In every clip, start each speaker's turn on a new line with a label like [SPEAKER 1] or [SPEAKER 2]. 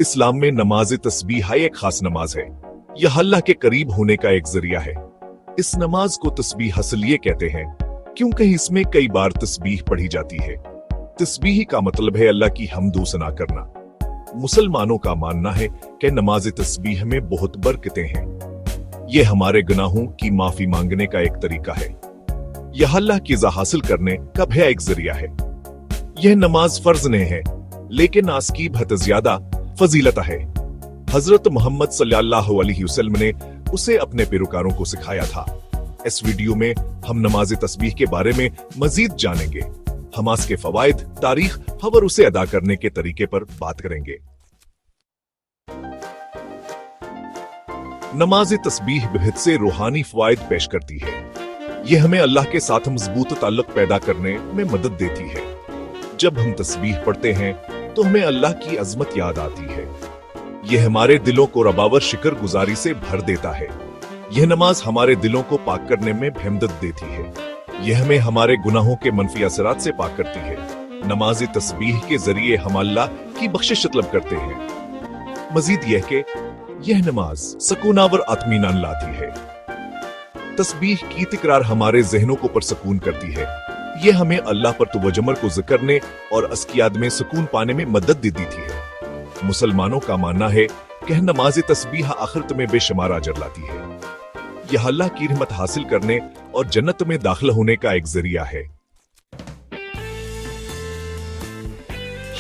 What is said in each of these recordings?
[SPEAKER 1] इस्लाम में नमाज तस्बीह एक खास नमाज है। यह अल्लाह के करीब होने का एक जरिया है। इस नमाज को तस्बीह इसलिए कहते हैं क्योंकि इसमें कई बार तस्बीह पढ़ी जाती है। तस्बीह का मतलब है अल्लाह की हम्दो सना करना। मुसलमानों का मानना है कि नमाज तस्बीह में बहुत बरकतें हैं। यह हमारे गुनाहों की माफी मांगने का एक तरीका है। यह अल्लाह की रज़ा हासिल करने का भी एक जरिया है। यह नमाज फर्ज नहीं है, लेकिन आसकी बहुत ज्यादा फजीलत है। हजरत मोहम्मद सल्लल्लाहु अलैहि वसल्लम ने उसे अपने पैरोकारों को सिखाया था। इस वीडियो में हम नमाज तस्बीह के बारे में मजीद जानेंगे। हम इसके फवाइद, तारीख और उसे अदा करने के तरीके पर बात करेंगे। नमाज तस्बीह बहुत से रूहानी फवाइद पेश करती है। यह हमें अल्लाह के साथ मजबूत ताल्लुक पैदा करने में मदद देती है। जब हम तस्बीह पढ़ते हैं तो हमें अल्लाह की अजमत याद आती है। यह हमारे दिलों को रबावर शिक्र गुजारी से भर देता है। यह नमाज हमारे दिलों को पाक करने में मदद देती है। यह हमें हमारे गुनाहों के मनफी असरात से पाक करती है। नमाज तस्बीह के जरिए हम अल्लाह की बख्शिश तलब करते हैं। मजीद यह कि यह नमाज सकूनावर आत्मीनान लाती है। तस्बीह की तिकरार हमारे जहनों को परसकून करती है। यह हमें अल्लाह पर तवज्जुह को ज़िक्रने और अस्कियात में सुकून पाने में मदद देती है। मुसलमानों का मानना है कि नमाज तस्बीह आखिरत में बेशुमार अजर लाती है। यह अल्लाह की रहमत हासिल करने और जन्नत में दाखिल होने का एक जरिया है।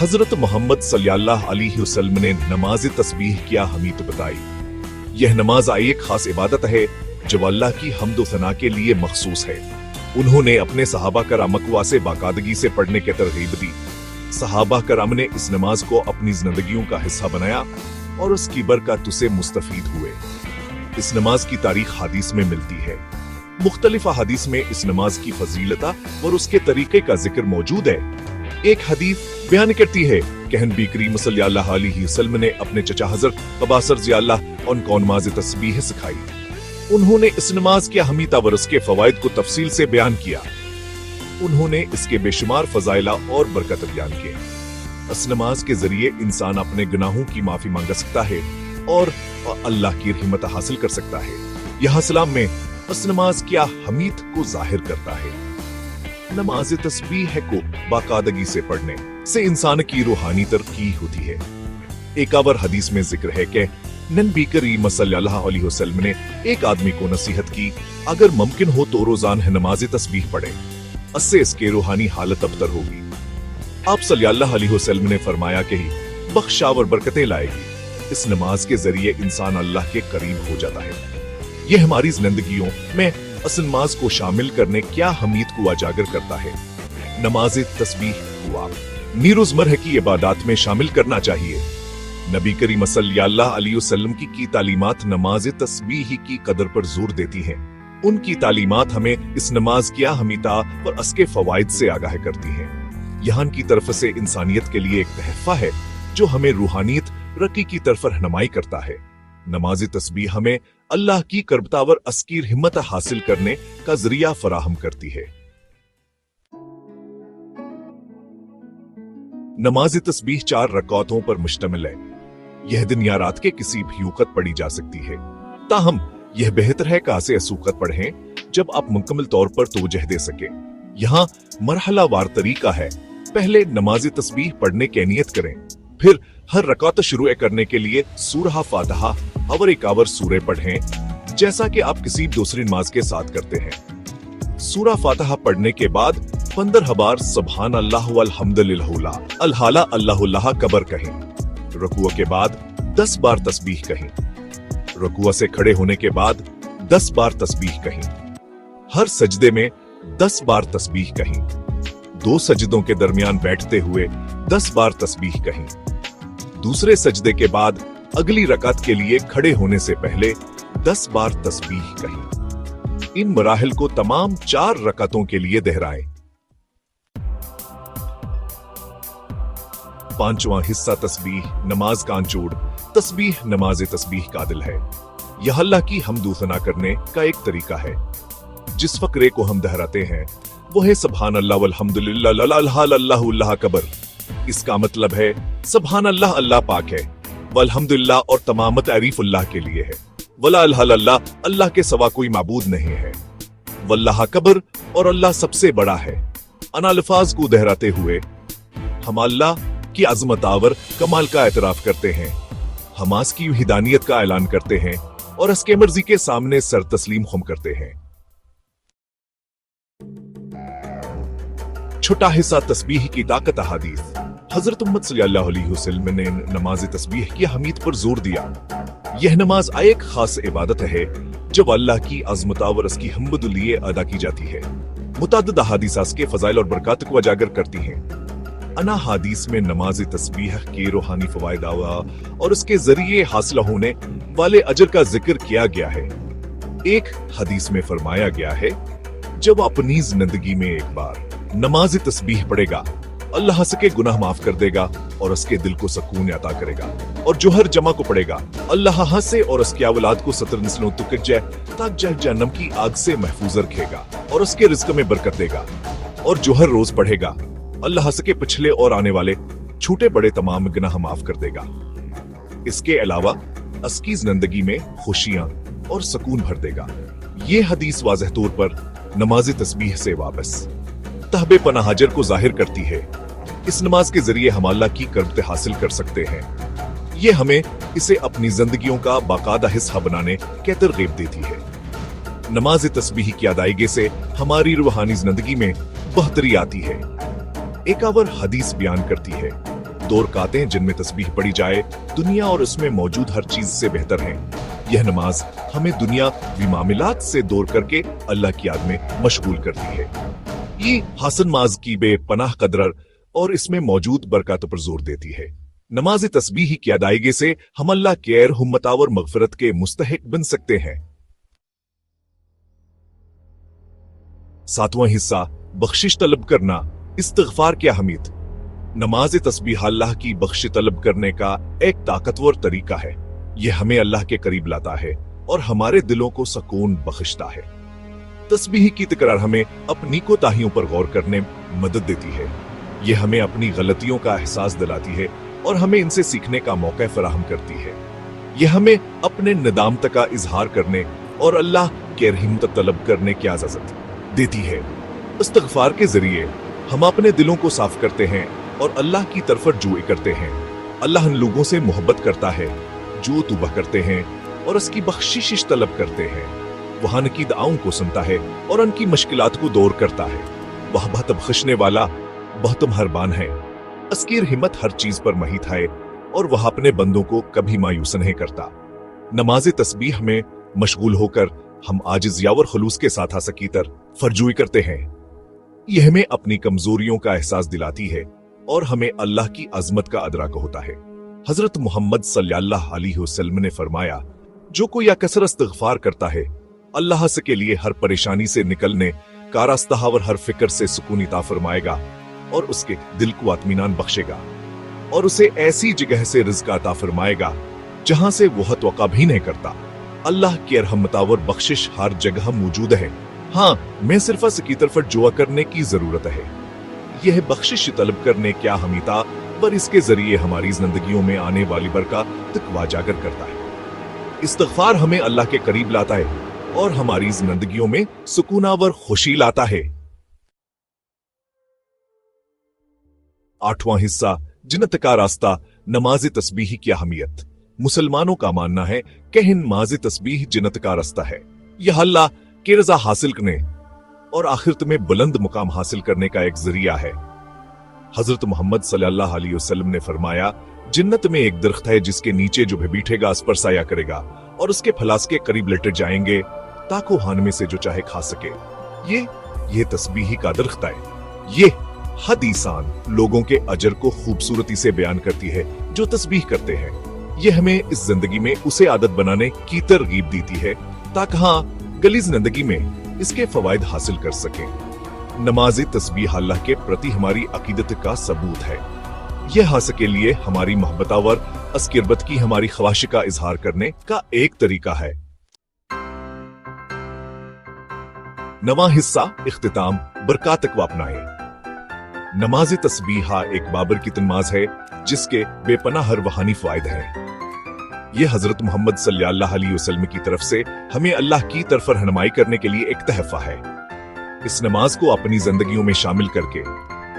[SPEAKER 1] हजरत मोहम्मद सल्लल्लाहु अलैहि वसल्लम ने नमाज तस्बीह की अहमियत बताई। यह नमाज एक खास इबादत है जो अल्लाह की हम्दो सना के लिए मखसूस है। उन्होंने अपने सहाबा कराम को से बाकायदगी से पढ़ने की तरगीब दी। सहाबा कराम ने इस नमाज को अपनी जिंदगियों का हिस्सा बनाया और उसकी बरकत से मुस्तफीद हुए। इस नमाज की तारीख हदीस में मिलती है। मुख्तलिफ हदीस में इस नमाज की फजीलत और उसके तरीके का जिक्र मौजूद है। एक हदीस बयान करती है कि नबी करीम सल्लल्लाहु अलैहि वसल्लम ने अपने चचा हज़रत अब्बास रज़ियल्लाहु अन्हु नमाज तस्बीह सिखाई। उन्होंने इस नमाज की अहमियत और उसके फवाइद को तफसील से बयान किया। उन्होंने इसके बेशुमार फजाइला और बरकत बयान किए। इस नमाज के जरिए इंसान अपने गुनाहों की माफी मांग सकता है और अल्लाह की रहमत हासिल कर सकता है। यह इस्लाम में इस नमाज की अहमियत को जाहिर करता है। नमाज तस्बीह को बाकायदगी से पढ़ने से इंसान की रूहानी तरक्की होती है। एक और हदीस में जिक्र है कि नबी करीम सल्लल्लाहु अलैहि वसल्लम ने एक आदमी को नसीहत की, अगर मुमकिन हो तो रोजाना नमाज तस्बीह पढ़े, इससे इसके रूहानी हालत अबतर होगी। आप सल्लल्लाहु अलैहि वसल्लम ने फरमाया कि बख्शा और बरकतें लाएगी। इस नमाज के जरिए इंसान अल्लाह के करीब हो जाता है। यह हमारी जिंदगियों में इस नमाज को शामिल करने क्या अहमियत को उजागर करता है। नमाज तस्बीह को आप रोजमर्रा की इबादत में शामिल करना चाहिए। नबी करीम सल्लल्लाहु अलैहि वसल्लम की तालीमात नमाज तस्बीह की कदर पर जोर देती हैं। उनकी तालीमात हमें इस नमाज की अहमियत और इसके फवाइद से आगाह करती हैं। यहाँ की तरफ से इंसानियत के लिए एक तहफा है जो हमें रूहानियत रकी की तरफ रहनुमाई करता है। नमाज तस्बीह हमें अल्लाह की करबतावर अस्की हिम्मत हासिल करने का जरिया फराहम करती है। नमाज तस्बीह 4 रकातों पर मुश्तमिल है। यह दिन या रात के किसी भी वक्त पढ़ी जा सकती है। ताहम यह बेहतर है कि इसे उस वक्त पढ़ें जब आप मुकम्मल तौर पर तवज्जो दे सके। यहाँ मरहलावार तरीका है। पहले नमाज तस्बीह पढ़ने की नियत करें, फिर हर रकात शुरू करने के लिए सूरह फातिहा और एक आवर सूरे पढ़ें, जैसा कि आप किसी दूसरी नमाज के साथ करते हैं। सूरह फातिहा पढ़ने के बाद 15 बार सुभान अल्लाह वल्हम्दुलिल्लाह अलहाला अल्लाहुल्लाह कबर कहें। रुकूअ के बाद 10 बार तस्बीह कहें। रुकूअ से खड़े होने के बाद 10 बार तस्बीह कहें। हर सजदे में 10 बार तस्बीह कहें। 2 सजदों के दरमियान बैठते हुए 10 बार तस्बीह कहें। दूसरे सजदे के बाद अगली रकात के लिए खड़े होने से पहले 10 बार तस्बीह कहें। इन मराहिल को तमाम 4 रकातों के लिए दोहराएं। 5वां हिस्सा तस्बीह नमाज का अंचोड़। तस्बीह नमाज तस्बीह का दिल है। यह अल्लाह की हम्दो सना करने का एक तरीका है। जिस फकरे को हम दोहराते हैं वो है सुभान अल्लाह वल्हम्दुलिल्लाह अल्लाहुल्लाह कबर। इसका मतलब है सुभान अल्लाह, अल्लाह पाक है। वल्हम्दुलिल्लाह और तमामत तारीफुल्लाह के लिए है। वला अल्लाह, अल्लाह के सिवा कोई माबूद नहीं है। वल्लाह कबर, और अल्लाह सबसे बड़ा है। अना अल्फाज को दोहराते हुए हम अल्लाह की अजमत आवर कमाल का एतराफ करते हैं, हमास की हिदानियत का ऐलान करते हैं और उसके मर्जी के सामने सर तस्लीम खुम करते हैं। छोटा हिस्सा तस्बीह की ताकत अहादीस। हजरत मुहम्मद सल्लल्लाहु अलैहि वसल्लम ने नमाज तस्बीह की अहमियत पर जोर दिया। यह नमाज एक खास इबादत है जब अल्लाह की अज़मत और उसकी हम्द लिए अदा की जाती है। मुतअद्दिद अहादीस के फजाइल और बरकत को उजागर करती हैं। अना हादीस में नमाज तस्बीह के रूहानी फवायद और उसके जरिए हासिल होने वाले अजर का जिक्र किया गया है। एक हदीस में फरमाया गया है, जब अपनी जिंदगी में एक बार नमाज तस्बीह पढ़ेगा, अल्लाह सके गुनाह माफ कर देगा और उसके दिल को सुकून अता करेगा। और जो हर जमा को पढ़ेगा, अल्लाह हंसे और उसकी औलाद को 70 नस्लों तक जहन्नम की आग से महफूज रखेगा और उसके रिज्क में बरकत देगा। और जो हर रोज पढ़ेगा, अल्लाह सके पिछले और आने वाले छोटे बड़े तमाम गुनाह माफ कर देगा। इसके अलावा उसकी जिंदगी में खुशियां और सुकून भर देगा। ये हदीस वाज़ह तौर पर नमाज तस्बीह से वाबस तहबे पनाहाजर को जाहिर करती है। इस नमाज के जरिए हम अल्लाह की कर्ब हासिल कर सकते हैं। ये हमें इसे अपनी जिंदगियों का बाकायदा हिस्सा बनाने की तरगीब देती है। नमाज तस्बीह की अदायगी से हमारी रूहानी जिंदगी में बेहतरी आती है। एक और हदीस बयान करती है, 2 रकातें जिनमें तस्बीह पढ़ी जाए दुनिया और उसमें मौजूद हर चीज से बेहतर है। यह नमाज हमें दुनिया वी मामलात से दूर करके अल्लाह की याद में मशगूल करती है। ये हसन माज की बेपनाह कदर और इसमें मौजूद बरकत पर जोर देती है। नमाज तस्बीह की अदायगी से हम अल्लाह के हुम्मतावर मगफरत के मुस्तहिक बन सकते हैं। 7वां हिस्सा, बख्शिश तलब करना, इस्तिग़फ़ार की अहमियत। नमाज तस्बीह अल्लाह की बख्शिश तलब करने का एक ताकतवर तरीका है। यह हमें अल्लाह के करीब लाता है और हमारे दिलों को सुकून बख्शता है। तस्बीह की तकरार हमें अपनी कोताहियों पर गौर करने में मदद देती है। यह हमें अपनी गलतियों का एहसास दिलाती है और हमें इनसे सीखने का मौका फराहम करती है। यह हमें अपने निदामत का इजहार करने और अल्लाह के रहमत तलब करने की इजाजत देती है। इस्तिग़फ़ार के जरिए हम अपने दिलों को साफ करते हैं और अल्लाह की तरफ रुजू करते हैं। अल्लाह उन लोगों से मोहब्बत करता है जो तौबा करते हैं और उसकी बख्शिश तलब करते हैं। वह उनकी दुआओं को सुनता है और उनकी मुश्किलात को दूर करता है। वह बहुत बख्शने वाला, बहुत मेहरबान है। उसकी रहमत हर चीज पर महित है और वह अपने बंदों को कभी मायूस नहीं करता। नमाज तस्बीह में मशगूल होकर हम आजिज़ और खुलूस के साथ आसकीतर फरजूई करते हैं। यह हमें अपनी कमजोरियों का एहसास दिलाती है और हमें अल्लाह की अजमत का अदराक होता है। हजरत मोहम्मद सल्लल्लाहु अलैहि वसल्लम ने फरमाया, जो कोई अकसर इस्तिग़फ़ार करता है, अल्लाह से के लिए हर परेशानी से निकलने का रास्ता और हर फिक्र से सुकून अता फरमाएगा और उसके दिल को इत्मीनान बख्शेगा और उसे ऐसी जगह से रिज़्क़ अता फरमाएगा जहां से वह तवक्का भी नहीं करता। अल्लाह की रहमतावर बख्शिश हर जगह मौजूद है। हाँ, मैं सिर्फ उसकी तरफ जुआ करने की जरूरत है। यह बख्शिश तलब करने क्या हमीता पर इसके जरिए हमारी जिंदगियों में आने वाली बरकत को उजागर करता है। इस्तिग़फ़ार हमें अल्लाह के करीब लाता है और हमारी जिंदगियों में सुकूनावर खुशी लाता है। 8वां हिस्सा, जन्नत का रास्ता, नमाज तस्बीह की अहमियत। मुसलमानों का मानना है कि नमाज तस्बीह जन्नत का रास्ता है। यह अल्लाह की रज़ा हासिल करने और आखिरत में बुलंद मुकाम हासिल करने का एक जरिया है। हजरत मोहम्मद सल्लल्लाहु अलैहि वसल्लम ने फरमाया, जन्नत में एक दरख्त है जिसके नीचे जो भी बैठेगा उस पर साया करेगा और उसके फलास के करीब लेट जाएंगे ताकि हान में से जो चाहे खा सके। ये तस्बीह का दरख्त है। ये हदीसान लोगों के अजर को खूबसूरती से बयान करती है जो तस्बीह करते हैं। यह हमें इस जिंदगी में उसे आदत बनाने की तरगीब देती है ताकि गली जिंदगी में इसके फवायद हासिल कर सकें। नमाज तस्बीह अल्लाह के प्रति हमारी अकीदत का सबूत है। यह हासिल के लिए हमारी मोहब्बतावर अस्किरबत की हमारी ख्वाहिश का इजहार करने का एक तरीका है। 9वां हिस्सा, इख्तिताम, बरकत को अपनाएं। नमाज तस्बीह एक बाबर की नमाज है जिसके बेपनाह हर वहानी फायदे हैं। ये हजरत मोहम्मद सल्लल्लाहु अलैहि वसल्लम की तरफ से हमें अल्लाह की तरफ रहनुमाई करने के लिए एक तहफा है। इस नमाज को अपनी जिंदगियों में शामिल करके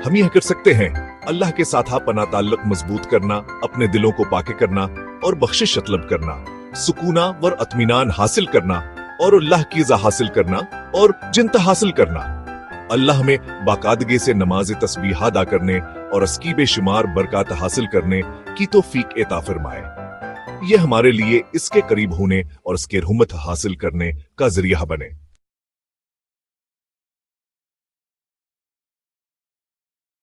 [SPEAKER 1] हम यह कर सकते हैं, अल्लाह के साथ अपना ताल्लुक मजबूत करना, अपने दिलों को पाके करना और बख्शिश तलब करना, सुकूना व अत्मीनान हासिल करना और अल्लाह की रज़ा हासिल करना और जिन्नत हासिल करना। अल्लाह हमें बाकायदगी से नमाज तस्बीह अदा करने और उसकी बेशुमार बरकत हासिल करने की तौफीक अता फरमाए। यह हमारे लिए इसके करीब होने और इसके रहमत हासिल करने का जरिया बने।